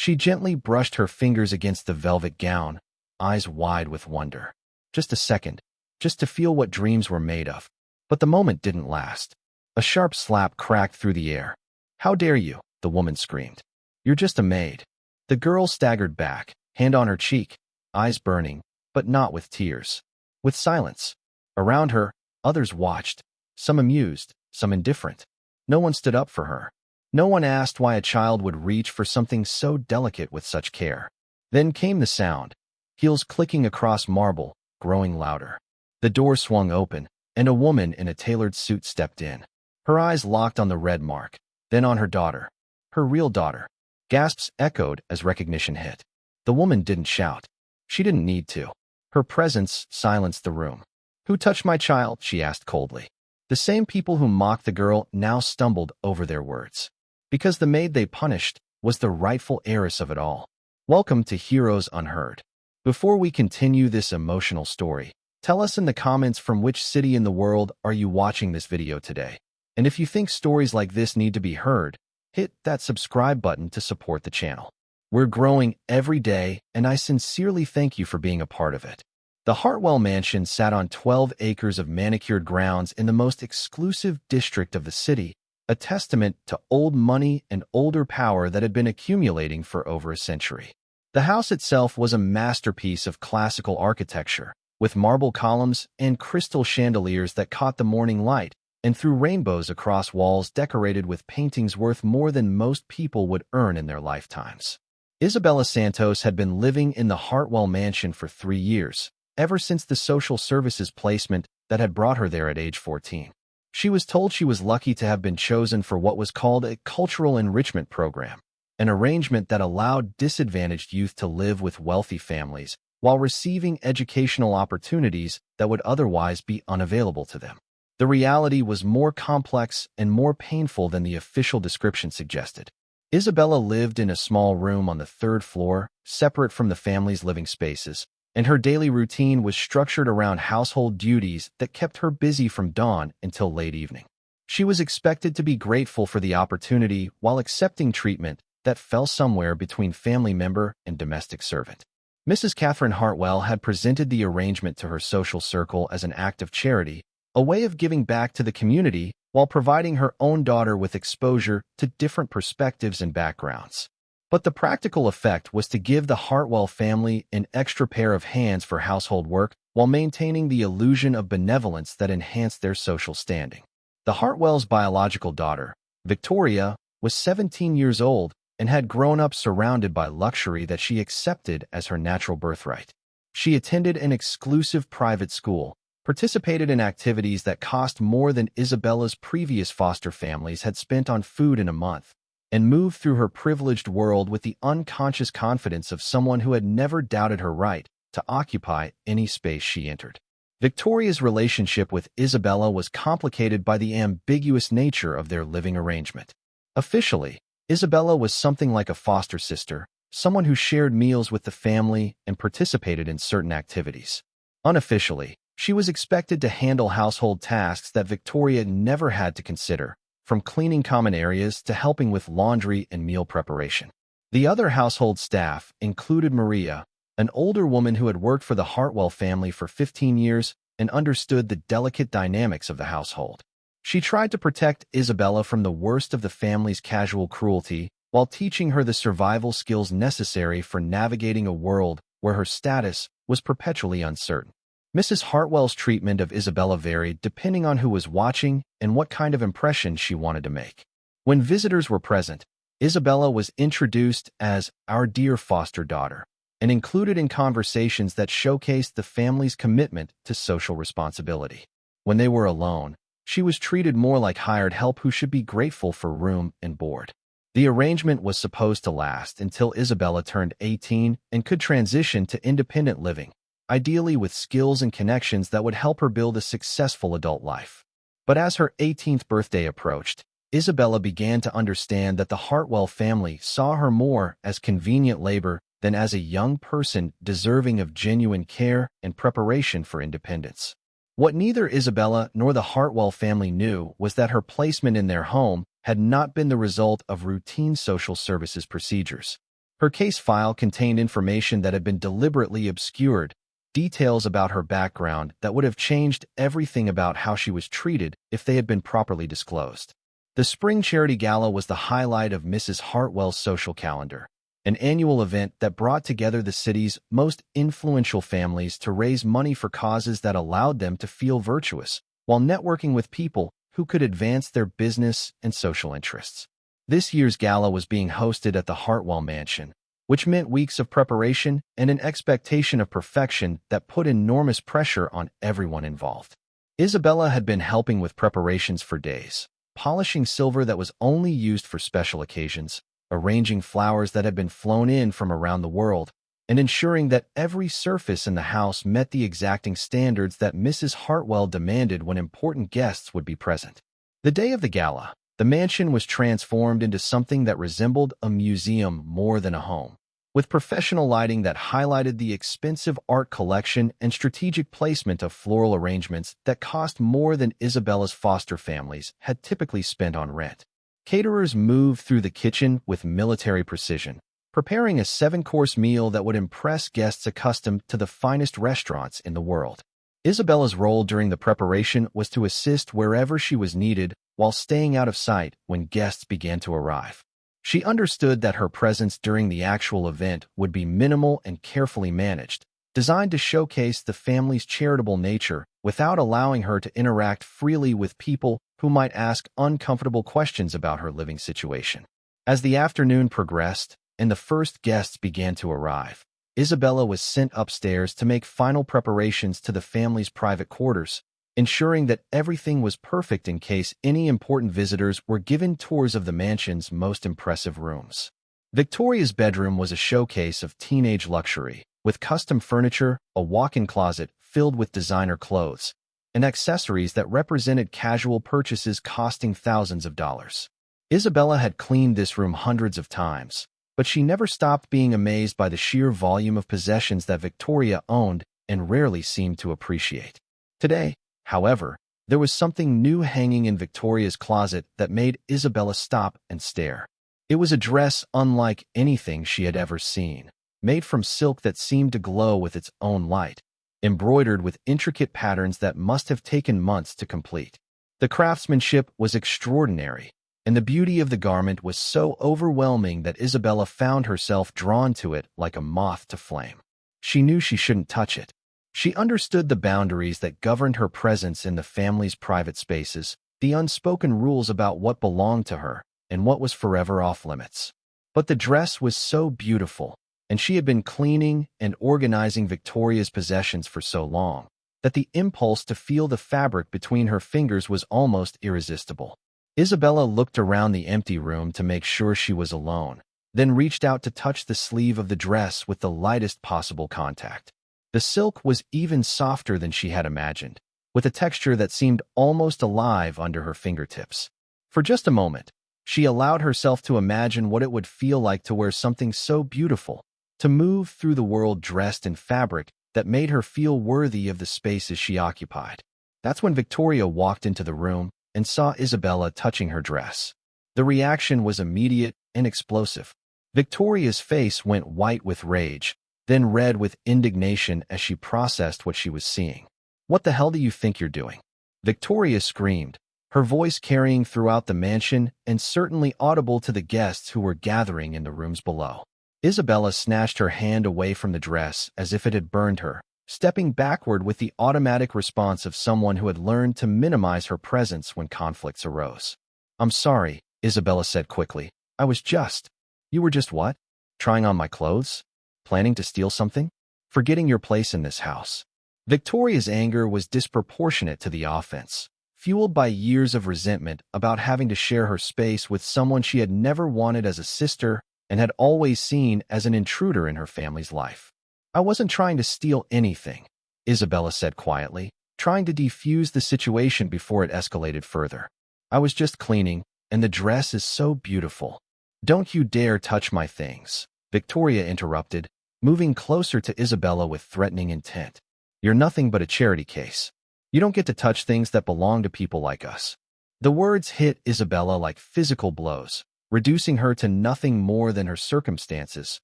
She gently brushed her fingers against the velvet gown, eyes wide with wonder. Just a second, just to feel what dreams were made of. But the moment didn't last. A sharp slap cracked through the air. "How dare you?" the woman screamed. "You're just a maid." The girl staggered back, hand on her cheek, eyes burning, but not with tears. With silence. Around her, others watched, some amused, some indifferent. No one stood up for her. No one asked why a child would reach for something so delicate with such care. Then came the sound, heels clicking across marble, growing louder. The door swung open, and a woman in a tailored suit stepped in. Her eyes locked on the red mark, then on her daughter. Her real daughter. Gasps echoed as recognition hit. The woman didn't shout. She didn't need to. Her presence silenced the room. "Who touched my child?" she asked coldly. The same people who mocked the girl now stumbled over their words. Because the maid they punished was the rightful heiress of it all. Welcome to Heroes Unheard. Before we continue this emotional story, tell us in the comments from which city in the world are you watching this video today. And if you think stories like this need to be heard, hit that subscribe button to support the channel. We're growing every day, and I sincerely thank you for being a part of it. The Hartwell Mansion sat on 12 acres of manicured grounds in the most exclusive district of the city, a testament to old money and older power that had been accumulating for over a century. The house itself was a masterpiece of classical architecture, with marble columns and crystal chandeliers that caught the morning light and threw rainbows across walls decorated with paintings worth more than most people would earn in their lifetimes. Isabella Santos had been living in the Hartwell Mansion for 3 years, ever since the social services placement that had brought her there at age 14. She was told she was lucky to have been chosen for what was called a cultural enrichment program, an arrangement that allowed disadvantaged youth to live with wealthy families while receiving educational opportunities that would otherwise be unavailable to them. The reality was more complex and more painful than the official description suggested. Isabella lived in a small room on the 3rd floor, separate from the family's living spaces, and her daily routine was structured around household duties that kept her busy from dawn until late evening. She was expected to be grateful for the opportunity while accepting treatment that fell somewhere between family member and domestic servant. Mrs. Catherine Hartwell had presented the arrangement to her social circle as an act of charity, a way of giving back to the community while providing her own daughter with exposure to different perspectives and backgrounds. But the practical effect was to give the Hartwell family an extra pair of hands for household work while maintaining the illusion of benevolence that enhanced their social standing. The Hartwells' biological daughter, Victoria, was 17 years old and had grown up surrounded by luxury that she accepted as her natural birthright. She attended an exclusive private school, participated in activities that cost more than Isabella's previous foster families had spent on food in a month, and moved through her privileged world with the unconscious confidence of someone who had never doubted her right to occupy any space she entered. Victoria's relationship with Isabella was complicated by the ambiguous nature of their living arrangement. Officially, Isabella was something like a foster sister, someone who shared meals with the family and participated in certain activities. Unofficially, she was expected to handle household tasks that Victoria never had to consider, from cleaning common areas to helping with laundry and meal preparation. The other household staff included Maria, an older woman who had worked for the Hartwell family for 15 years and understood the delicate dynamics of the household. She tried to protect Isabella from the worst of the family's casual cruelty while teaching her the survival skills necessary for navigating a world where her status was perpetually uncertain. Mrs. Hartwell's treatment of Isabella varied depending on who was watching and what kind of impression she wanted to make. When visitors were present, Isabella was introduced as our dear foster daughter and included in conversations that showcased the family's commitment to social responsibility. When they were alone, she was treated more like hired help who should be grateful for room and board. The arrangement was supposed to last until Isabella turned 18 and could transition to independent living, ideally with skills and connections that would help her build a successful adult life. But as her 18th birthday approached, Isabella began to understand that the Hartwell family saw her more as convenient labor than as a young person deserving of genuine care and preparation for independence. What neither Isabella nor the Hartwell family knew was that her placement in their home had not been the result of routine social services procedures. Her case file contained information that had been deliberately obscured, details about her background that would have changed everything about how she was treated if they had been properly disclosed. The Spring Charity Gala was the highlight of Mrs. Hartwell's social calendar, an annual event that brought together the city's most influential families to raise money for causes that allowed them to feel virtuous, while networking with people who could advance their business and social interests. This year's gala was being hosted at the Hartwell Mansion, which meant weeks of preparation and an expectation of perfection that put enormous pressure on everyone involved. Isabella had been helping with preparations for days, polishing silver that was only used for special occasions, arranging flowers that had been flown in from around the world, and ensuring that every surface in the house met the exacting standards that Mrs. Hartwell demanded when important guests would be present. The day of the gala, the mansion was transformed into something that resembled a museum more than a home, with professional lighting that highlighted the expensive art collection and strategic placement of floral arrangements that cost more than Isabella's foster families had typically spent on rent. Caterers moved through the kitchen with military precision, preparing a 7-course meal that would impress guests accustomed to the finest restaurants in the world. Isabella's role during the preparation was to assist wherever she was needed while staying out of sight when guests began to arrive. She understood that her presence during the actual event would be minimal and carefully managed, designed to showcase the family's charitable nature without allowing her to interact freely with people who might ask uncomfortable questions about her living situation. As the afternoon progressed and the first guests began to arrive, Isabella was sent upstairs to make final preparations to the family's private quarters, ensuring that everything was perfect in case any important visitors were given tours of the mansion's most impressive rooms. Victoria's bedroom was a showcase of teenage luxury, with custom furniture, a walk-in closet filled with designer clothes, and accessories that represented casual purchases costing thousands of dollars. Isabella had cleaned this room hundreds of times, but she never stopped being amazed by the sheer volume of possessions that Victoria owned and rarely seemed to appreciate. Today, however, there was something new hanging in Victoria's closet that made Isabella stop and stare. It was a dress unlike anything she had ever seen, made from silk that seemed to glow with its own light, embroidered with intricate patterns that must have taken months to complete. The craftsmanship was extraordinary, and the beauty of the garment was so overwhelming that Isabella found herself drawn to it like a moth to flame. She knew she shouldn't touch it. She understood the boundaries that governed her presence in the family's private spaces, the unspoken rules about what belonged to her and what was forever off-limits. But the dress was so beautiful, and she had been cleaning and organizing Victoria's possessions for so long, that the impulse to feel the fabric between her fingers was almost irresistible. Isabella looked around the empty room to make sure she was alone, then reached out to touch the sleeve of the dress with the lightest possible contact. The silk was even softer than she had imagined, with a texture that seemed almost alive under her fingertips. For just a moment, she allowed herself to imagine what it would feel like to wear something so beautiful, to move through the world dressed in fabric that made her feel worthy of the spaces she occupied. That's when Victoria walked into the room and saw Isabella touching her dress. The reaction was immediate and explosive. Victoria's face went white with rage, then red with indignation as she processed what she was seeing. "What the hell do you think you're doing?" Victoria screamed, her voice carrying throughout the mansion and certainly audible to the guests who were gathering in the rooms below. Isabella snatched her hand away from the dress as if it had burned her, stepping backward with the automatic response of someone who had learned to minimize her presence when conflicts arose. "I'm sorry," Isabella said quickly. You were just what? Trying on my clothes? Planning to steal something? Forgetting your place in this house?" Victoria's anger was disproportionate to the offense, fueled by years of resentment about having to share her space with someone she had never wanted as a sister and had always seen as an intruder in her family's life. "I wasn't trying to steal anything," Isabella said quietly, trying to defuse the situation before it escalated further. "I was just cleaning, and the dress is so beautiful." "Don't you dare touch my things," Victoria interrupted, moving closer to Isabella with threatening intent. "You're nothing but a charity case. You don't get to touch things that belong to people like us." The words hit Isabella like physical blows, reducing her to nothing more than her circumstances,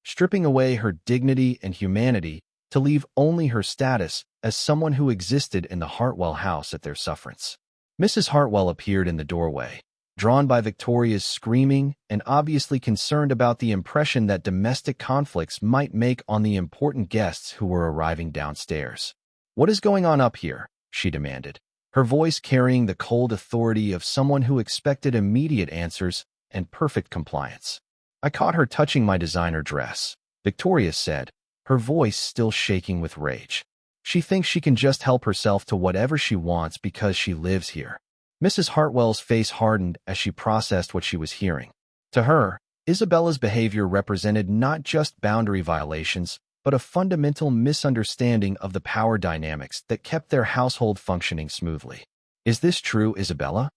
stripping away her dignity and humanity to leave only her status as someone who existed in the Hartwell house at their sufferance. Mrs. Hartwell appeared in the doorway, drawn by Victoria's screaming and obviously concerned about the impression that domestic conflicts might make on the important guests who were arriving downstairs. "What is going on up here?" she demanded, her voice carrying the cold authority of someone who expected immediate answers and perfect compliance. "I caught her touching my designer dress," Victoria said, her voice still shaking with rage. "She thinks she can just help herself to whatever she wants because she lives here." Mrs. Hartwell's face hardened as she processed what she was hearing. To her, Isabella's behavior represented not just boundary violations, but a fundamental misunderstanding of the power dynamics that kept their household functioning smoothly. "Is this true, Isabella?"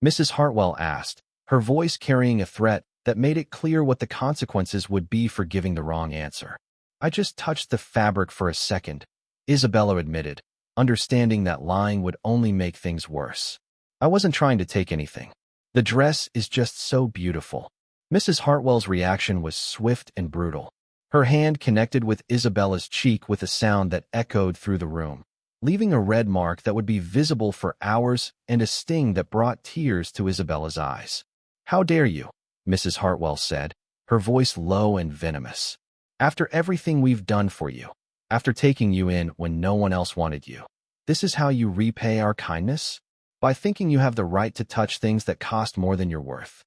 Mrs. Hartwell asked, her voice carrying a threat that made it clear what the consequences would be for giving the wrong answer. "I just touched the fabric for a second," Isabella admitted, understanding that lying would only make things worse. "I wasn't trying to take anything. The dress is just so beautiful." Mrs. Hartwell's reaction was swift and brutal. Her hand connected with Isabella's cheek with a sound that echoed through the room, leaving a red mark that would be visible for hours and a sting that brought tears to Isabella's eyes. "How dare you?" Mrs. Hartwell said, her voice low and venomous. "After everything we've done for you, after taking you in when no one else wanted you, this is how you repay our kindness? By thinking you have the right to touch things that cost more than you're worth."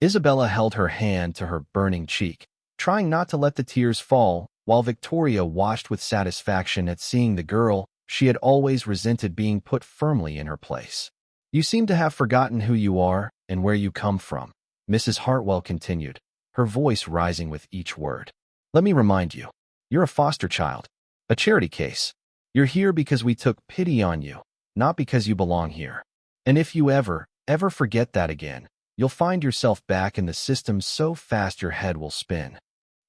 Isabella held her hand to her burning cheek, trying not to let the tears fall, while Victoria watched with satisfaction at seeing the girl she had always resented being put firmly in her place. "You seem to have forgotten who you are and where you come from," Mrs. Hartwell continued, her voice rising with each word. "Let me remind you, you're a foster child, a charity case. You're here because we took pity on you, not because you belong here. And if you ever forget that again, you'll find yourself back in the system so fast your head will spin."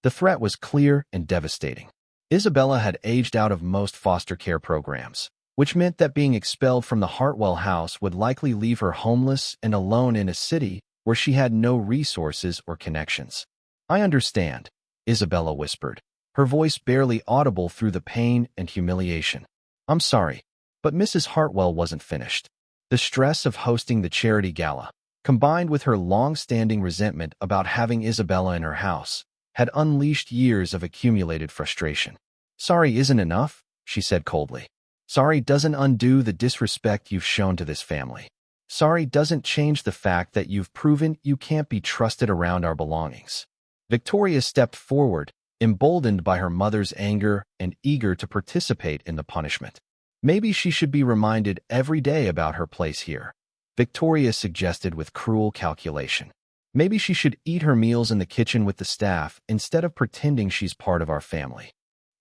The threat was clear and devastating. Isabella had aged out of most foster care programs, which meant that being expelled from the Hartwell house would likely leave her homeless and alone in a city where she had no resources or connections. "I understand," Isabella whispered, her voice barely audible through the pain and humiliation. "I'm sorry." But Mrs. Hartwell wasn't finished. The stress of hosting the charity gala, combined with her long-standing resentment about having Isabella in her house, had unleashed years of accumulated frustration. "Sorry isn't enough," she said coldly. "Sorry doesn't undo the disrespect you've shown to this family. Sorry doesn't change the fact that you've proven you can't be trusted around our belongings." Victoria stepped forward, emboldened by her mother's anger and eager to participate in the punishment. "Maybe she should be reminded every day about her place here," Victoria suggested with cruel calculation. "Maybe she should eat her meals in the kitchen with the staff instead of pretending she's part of our family."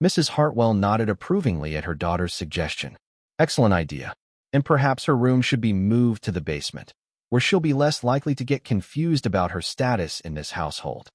Mrs. Hartwell nodded approvingly at her daughter's suggestion. "Excellent idea. And perhaps her room should be moved to the basement, where she'll be less likely to get confused about her status in this household."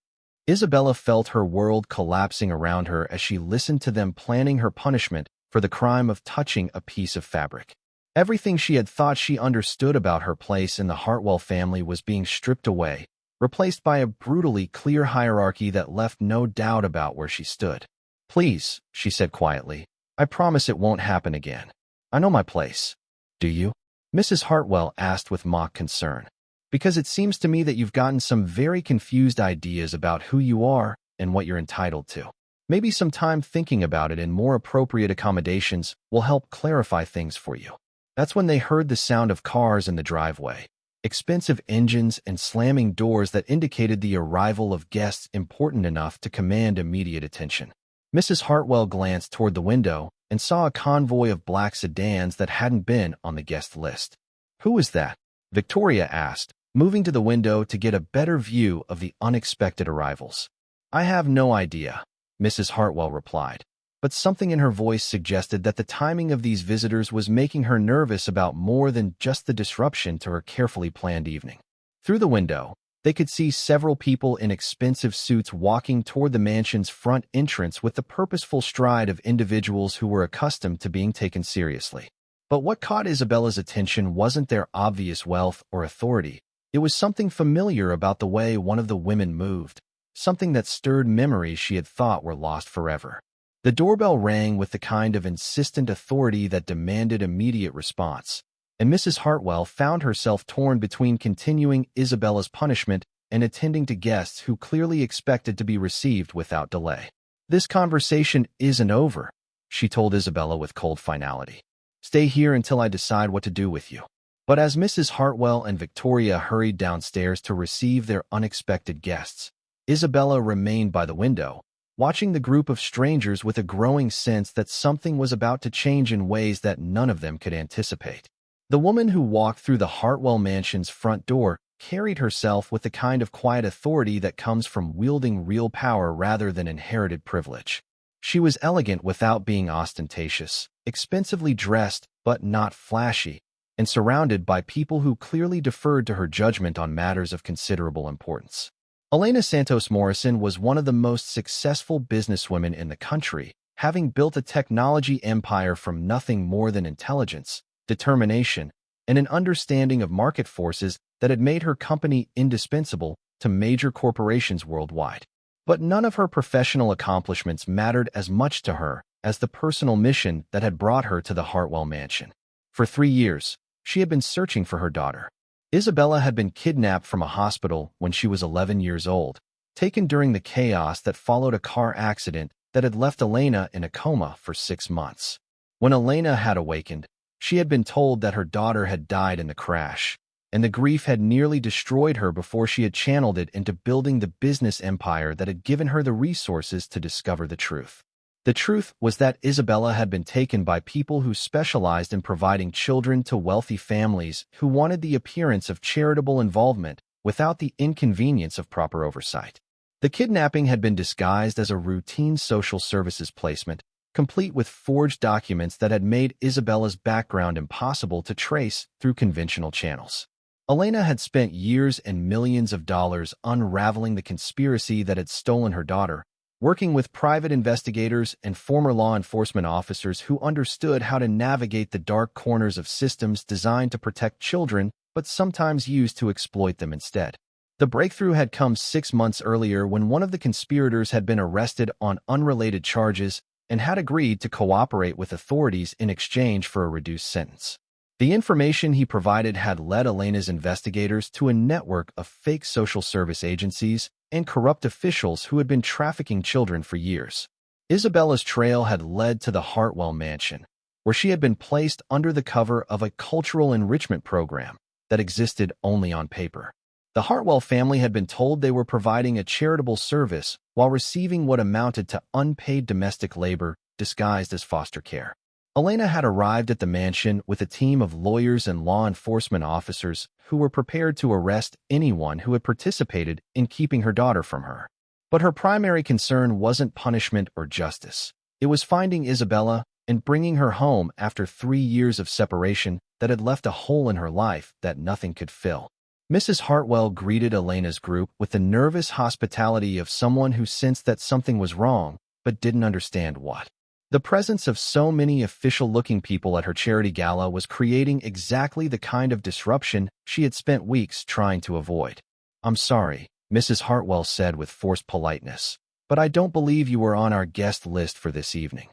Isabella felt her world collapsing around her as she listened to them planning her punishment for the crime of touching a piece of fabric. Everything she had thought she understood about her place in the Hartwell family was being stripped away, replaced by a brutally clear hierarchy that left no doubt about where she stood. "Please," she said quietly, "I promise it won't happen again. I know my place." "Do you?" Mrs. Hartwell asked with mock concern. "Because it seems to me that you've gotten some very confused ideas about who you are and what you're entitled to. Maybe some time thinking about it and more appropriate accommodations will help clarify things for you." That's when they heard the sound of cars in the driveway, expensive engines and slamming doors that indicated the arrival of guests important enough to command immediate attention. Mrs. Hartwell glanced toward the window and saw a convoy of black sedans that hadn't been on the guest list. "Who is that?" Victoria asked, moving to the window to get a better view of the unexpected arrivals. "I have no idea," Mrs. Hartwell replied, but something in her voice suggested that the timing of these visitors was making her nervous about more than just the disruption to her carefully planned evening. Through the window, they could see several people in expensive suits walking toward the mansion's front entrance with the purposeful stride of individuals who were accustomed to being taken seriously. But what caught Isabella's attention wasn't their obvious wealth or authority. It was something familiar about the way one of the women moved, something that stirred memories she had thought were lost forever. The doorbell rang with the kind of insistent authority that demanded immediate response, and Mrs. Hartwell found herself torn between continuing Isabella's punishment and attending to guests who clearly expected to be received without delay. "This conversation isn't over," she told Isabella with cold finality. "Stay here until I decide what to do with you." But as Mrs. Hartwell and Victoria hurried downstairs to receive their unexpected guests, Isabella remained by the window, watching the group of strangers with a growing sense that something was about to change in ways that none of them could anticipate. The woman who walked through the Hartwell mansion's front door carried herself with the kind of quiet authority that comes from wielding real power rather than inherited privilege. She was elegant without being ostentatious, expensively dressed but not flashy, and surrounded by people who clearly deferred to her judgment on matters of considerable importance. Elena Santos Morrison was one of the most successful businesswomen in the country, having built a technology empire from nothing more than intelligence, determination, and an understanding of market forces that had made her company indispensable to major corporations worldwide. But none of her professional accomplishments mattered as much to her as the personal mission that had brought her to the Hartwell mansion. For 3 years, she had been searching for her daughter. Isabella had been kidnapped from a hospital when she was 11 years old, taken during the chaos that followed a car accident that had left Elena in a coma for 6 months. When Elena had awakened, she had been told that her daughter had died in the crash, and the grief had nearly destroyed her before she had channeled it into building the business empire that had given her the resources to discover the truth. The truth was that Isabella had been taken by people who specialized in providing children to wealthy families who wanted the appearance of charitable involvement without the inconvenience of proper oversight. The kidnapping had been disguised as a routine social services placement, complete with forged documents that had made Isabella's background impossible to trace through conventional channels. Elena had spent years and millions of dollars unraveling the conspiracy that had stolen her daughter, working with private investigators and former law enforcement officers who understood how to navigate the dark corners of systems designed to protect children but sometimes used to exploit them instead. The breakthrough had come 6 months earlier when one of the conspirators had been arrested on unrelated charges and had agreed to cooperate with authorities in exchange for a reduced sentence. The information he provided had led Elena's investigators to a network of fake social service agencies and corrupt officials who had been trafficking children for years. Isabella's trail had led to the Hartwell mansion, where she had been placed under the cover of a cultural enrichment program that existed only on paper. The Hartwell family had been told they were providing a charitable service while receiving what amounted to unpaid domestic labor disguised as foster care. Elena had arrived at the mansion with a team of lawyers and law enforcement officers who were prepared to arrest anyone who had participated in keeping her daughter from her. But her primary concern wasn't punishment or justice. It was finding Isabella and bringing her home after 3 years of separation that had left a hole in her life that nothing could fill. Mrs. Hartwell greeted Elena's group with the nervous hospitality of someone who sensed that something was wrong but didn't understand what. The presence of so many official-looking people at her charity gala was creating exactly the kind of disruption she had spent weeks trying to avoid. "I'm sorry," Mrs. Hartwell said with forced politeness, "but I don't believe you were on our guest list for this evening."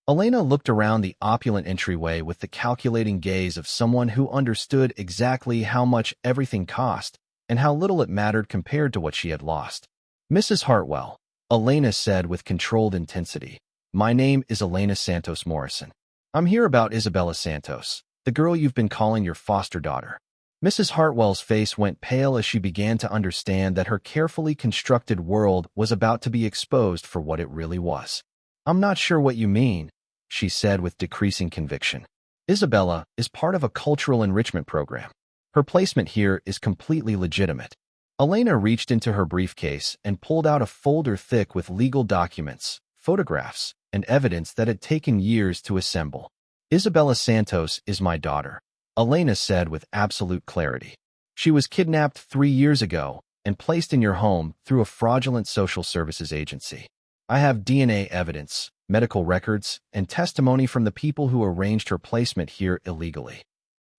Elena looked around the opulent entryway with the calculating gaze of someone who understood exactly how much everything cost and how little it mattered compared to what she had lost. "Mrs. Hartwell," Elena said with controlled intensity, "my name is Elena Santos Morrison. I'm here about Isabella Santos, the girl you've been calling your foster daughter." Mrs. Hartwell's face went pale as she began to understand that her carefully constructed world was about to be exposed for what it really was. "I'm not sure what you mean," she said with decreasing conviction. "Isabella is part of a cultural enrichment program. Her placement here is completely legitimate." Elena reached into her briefcase and pulled out a folder thick with legal documents, photographs, and evidence that had taken years to assemble. "Isabella Santos is my daughter," Elena said with absolute clarity. "She was kidnapped 3 years ago and placed in your home through a fraudulent social services agency. I have DNA evidence, medical records, and testimony from the people who arranged her placement here illegally."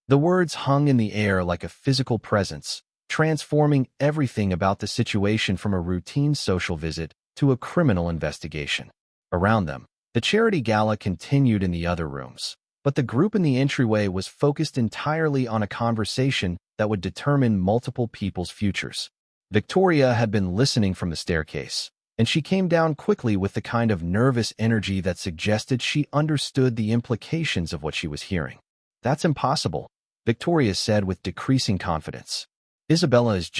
The words hung in the air like a physical presence, transforming everything about the situation from a routine social visit to a criminal investigation. Around them, the charity gala continued in the other rooms, but the group in the entryway was focused entirely on a conversation that would determine multiple people's futures. Victoria had been listening from the staircase, and she came down quickly with the kind of nervous energy that suggested she understood the implications of what she was hearing. "That's impossible," Victoria said with decreasing confidence. "Isabella is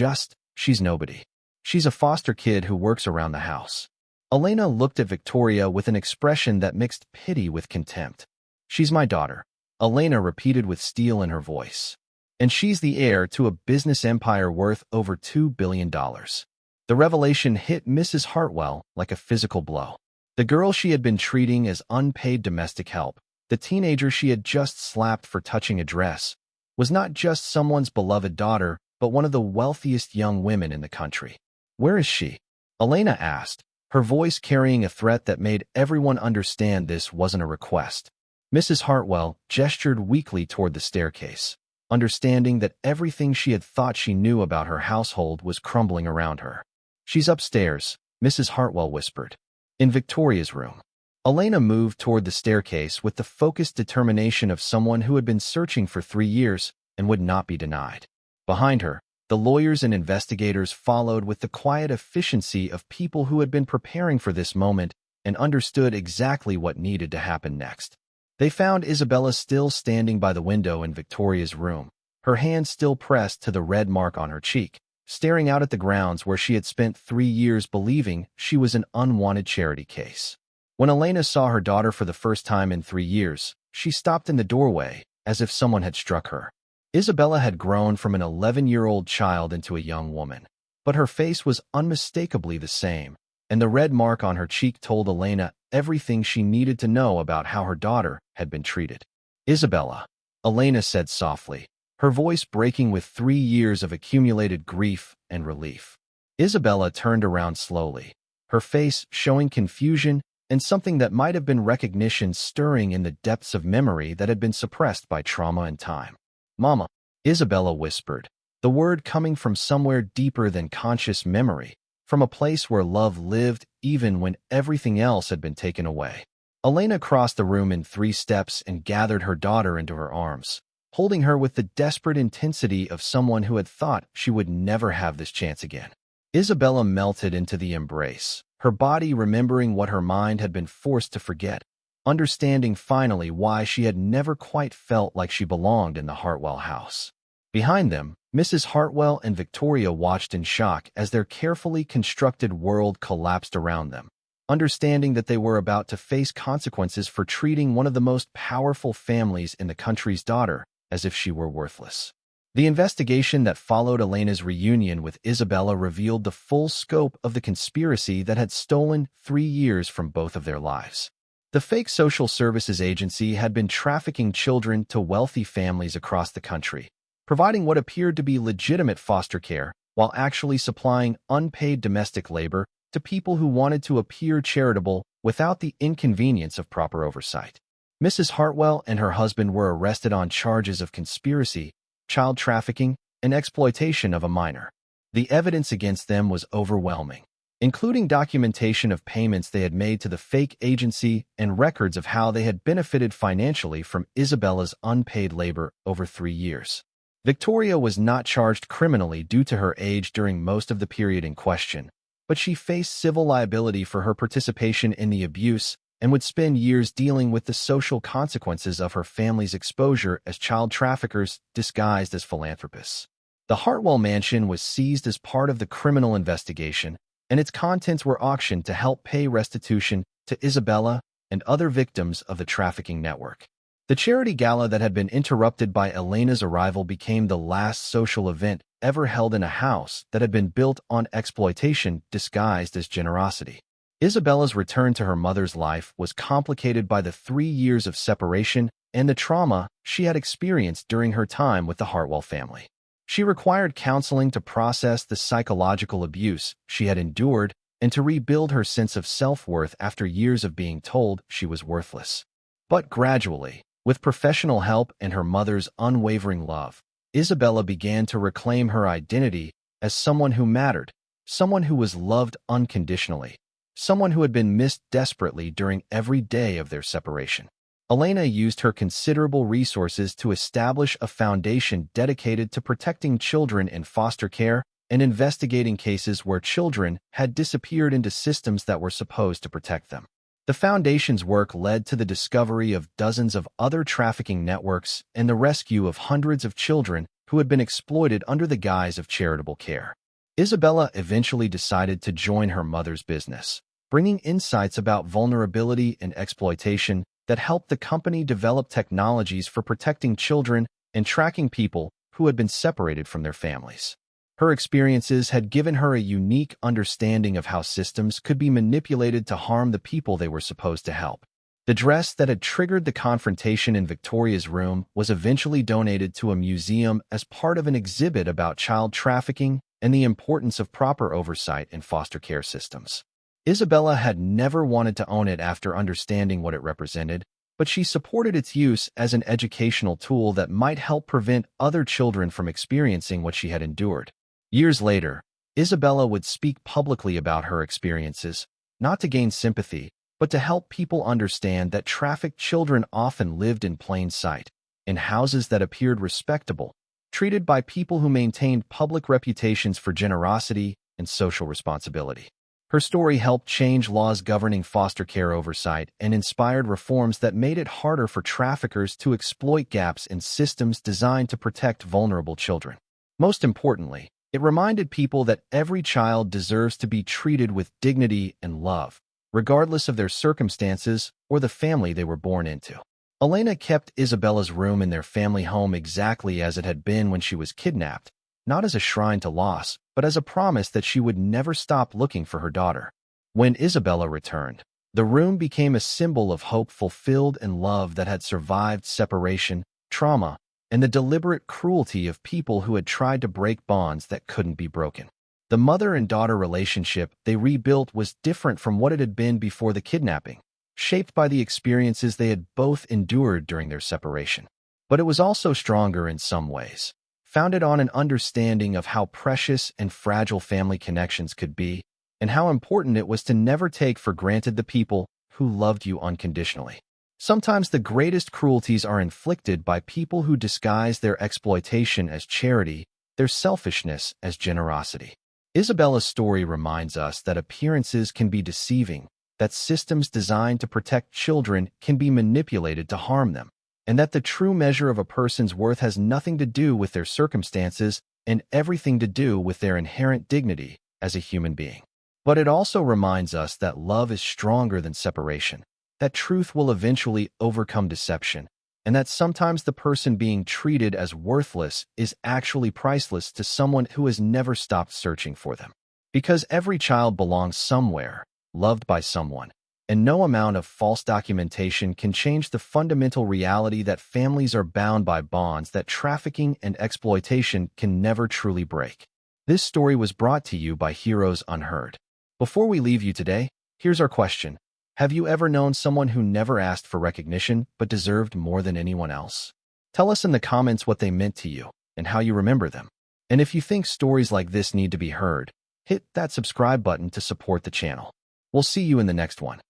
she's nobody. She's a foster kid who works around the house." Elena looked at Victoria with an expression that mixed pity with contempt. "She's my daughter," Elena repeated with steel in her voice. "And she's the heir to a business empire worth over $2 billion. The revelation hit Mrs. Hartwell like a physical blow. The girl she had been treating as unpaid domestic help, the teenager she had just slapped for touching a dress, was not just someone's beloved daughter, but one of the wealthiest young women in the country. "Where is she?" Elena asked, her voice carrying a threat that made everyone understand this wasn't a request. Mrs. Hartwell gestured weakly toward the staircase, understanding that everything she had thought she knew about her household was crumbling around her. "She's upstairs," Mrs. Hartwell whispered. "In Victoria's room." Elena moved toward the staircase with the focused determination of someone who had been searching for 3 years and would not be denied. Behind her, the lawyers and investigators followed with the quiet efficiency of people who had been preparing for this moment and understood exactly what needed to happen next. They found Isabella still standing by the window in Victoria's room, her hand still pressed to the red mark on her cheek, staring out at the grounds where she had spent 3 years believing she was an unwanted charity case. When Elena saw her daughter for the first time in 3 years, she stopped in the doorway, as if someone had struck her. Isabella had grown from an 11-year-old child into a young woman, but her face was unmistakably the same, and the red mark on her cheek told Elena everything she needed to know about how her daughter had been treated. "Isabella," Elena said softly, her voice breaking with 3 years of accumulated grief and relief. Isabella turned around slowly, her face showing confusion and something that might have been recognition stirring in the depths of memory that had been suppressed by trauma and time. "Mama," Isabella whispered, the word coming from somewhere deeper than conscious memory, from a place where love lived even when everything else had been taken away. Elena crossed the room in 3 steps and gathered her daughter into her arms, holding her with the desperate intensity of someone who had thought she would never have this chance again. Isabella melted into the embrace, her body remembering what her mind had been forced to forget, understanding finally why she had never quite felt like she belonged in the Hartwell house. Behind them, Mrs. Hartwell and Victoria watched in shock as their carefully constructed world collapsed around them, understanding that they were about to face consequences for treating one of the most powerful families in the country's daughter as if she were worthless. The investigation that followed Elena's reunion with Isabella revealed the full scope of the conspiracy that had stolen 3 years from both of their lives. The fake social services agency had been trafficking children to wealthy families across the country, providing what appeared to be legitimate foster care while actually supplying unpaid domestic labor to people who wanted to appear charitable without the inconvenience of proper oversight. Mrs. Hartwell and her husband were arrested on charges of conspiracy, child trafficking, and exploitation of a minor. The evidence against them was overwhelming, including documentation of payments they had made to the fake agency and records of how they had benefited financially from Isabella's unpaid labor over 3 years. Victoria was not charged criminally due to her age during most of the period in question, but she faced civil liability for her participation in the abuse and would spend years dealing with the social consequences of her family's exposure as child traffickers disguised as philanthropists. The Hartwell mansion was seized as part of the criminal investigation, and its contents were auctioned to help pay restitution to Isabella and other victims of the trafficking network. The charity gala that had been interrupted by Elena's arrival became the last social event ever held in a house that had been built on exploitation disguised as generosity. Isabella's return to her mother's life was complicated by the 3 years of separation and the trauma she had experienced during her time with the Hartwell family. She required counseling to process the psychological abuse she had endured and to rebuild her sense of self-worth after years of being told she was worthless. But gradually, with professional help and her mother's unwavering love, Isabella began to reclaim her identity as someone who mattered, someone who was loved unconditionally, someone who had been missed desperately during every day of their separation. Elena used her considerable resources to establish a foundation dedicated to protecting children in foster care and investigating cases where children had disappeared into systems that were supposed to protect them. The foundation's work led to the discovery of dozens of other trafficking networks and the rescue of hundreds of children who had been exploited under the guise of charitable care. Isabella eventually decided to join her mother's business, bringing insights about vulnerability and exploitation that helped the company develop technologies for protecting children and tracking people who had been separated from their families. Her experiences had given her a unique understanding of how systems could be manipulated to harm the people they were supposed to help. The dress that had triggered the confrontation in Victoria's room was eventually donated to a museum as part of an exhibit about child trafficking and the importance of proper oversight in foster care systems. Isabella had never wanted to own it after understanding what it represented, but she supported its use as an educational tool that might help prevent other children from experiencing what she had endured. Years later, Isabella would speak publicly about her experiences, not to gain sympathy, but to help people understand that trafficked children often lived in plain sight, in houses that appeared respectable, treated by people who maintained public reputations for generosity and social responsibility. Her story helped change laws governing foster care oversight and inspired reforms that made it harder for traffickers to exploit gaps in systems designed to protect vulnerable children. Most importantly, it reminded people that every child deserves to be treated with dignity and love, regardless of their circumstances or the family they were born into. Elena kept Isabella's room in their family home exactly as it had been when she was kidnapped, not as a shrine to loss, but as a promise that she would never stop looking for her daughter. When Isabella returned, the room became a symbol of hope fulfilled and love that had survived separation, trauma, and the deliberate cruelty of people who had tried to break bonds that couldn't be broken. The mother and daughter relationship they rebuilt was different from what it had been before the kidnapping, shaped by the experiences they had both endured during their separation. But it was also stronger in some ways, founded on an understanding of how precious and fragile family connections could be, and how important it was to never take for granted the people who loved you unconditionally. Sometimes the greatest cruelties are inflicted by people who disguise their exploitation as charity, their selfishness as generosity. Isabella's story reminds us that appearances can be deceiving, that systems designed to protect children can be manipulated to harm them, and that the true measure of a person's worth has nothing to do with their circumstances and everything to do with their inherent dignity as a human being. But it also reminds us that love is stronger than separation, that truth will eventually overcome deception, and that sometimes the person being treated as worthless is actually priceless to someone who has never stopped searching for them. Because every child belongs somewhere, loved by someone, and no amount of false documentation can change the fundamental reality that families are bound by bonds that trafficking and exploitation can never truly break. This story was brought to you by Heroes Unheard. Before we leave you today, here's our question. Have you ever known someone who never asked for recognition but deserved more than anyone else? Tell us in the comments what they meant to you and how you remember them. And if you think stories like this need to be heard, hit that subscribe button to support the channel. We'll see you in the next one.